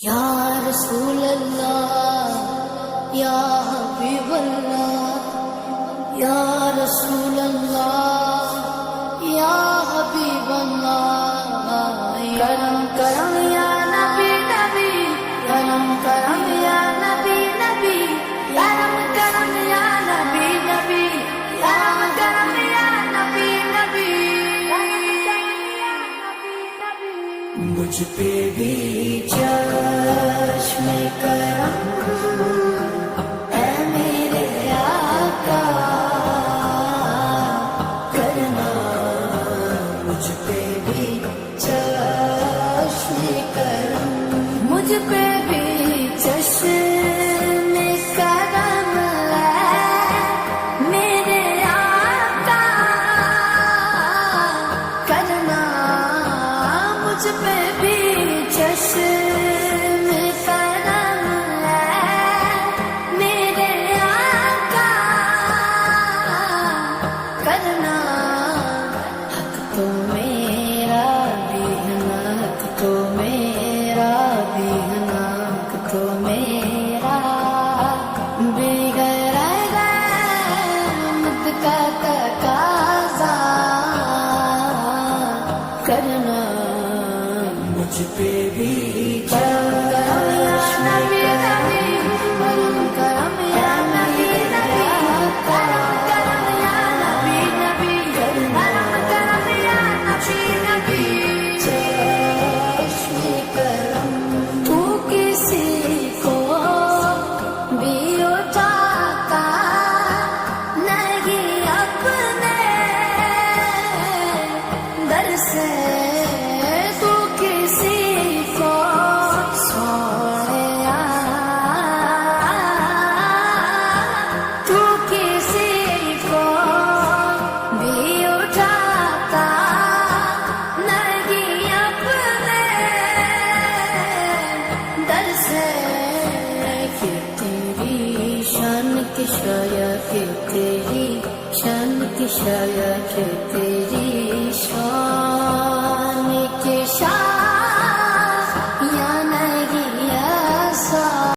یا رسول اللہ یا حبیب اللہ یا رسول اللہ یا حبیب اللہ کرم کرم یا نبی نبی کرم کرم یا نبی نبی کرم کرم یا نبی نبی کرم کرم یا نبی نبی مجھ پہ بھی چشم کرم اے میرے آقا کرنا مجھ پہ بھی چشم کرم مجھ پہ بھی چشم کرم ہے میرے آقا کرنا مجھ پہ بھی چشم کرم ہے میرے آقا کرنا حق تو میرا بھی ہے نا حق تو میرا بھی ہے نا حق تو میرا بغیر رحمت کا تقاضا کرنا مجھ پہ بھی کرم یا نبی نبی کرم کرم یا نبی نبی کرم کرم یا نبی نبی کرم کرم یا نبی نبی چشم کرم تو کسی کو بھی اٹھاتا نہیں اپنے در سے تو کسی کو سویا تو کسی کو بھی اٹھاتا نہیں اپنے در سے کہ تیری شان کی شایا کہ تیری شان کی شایا کہ تیری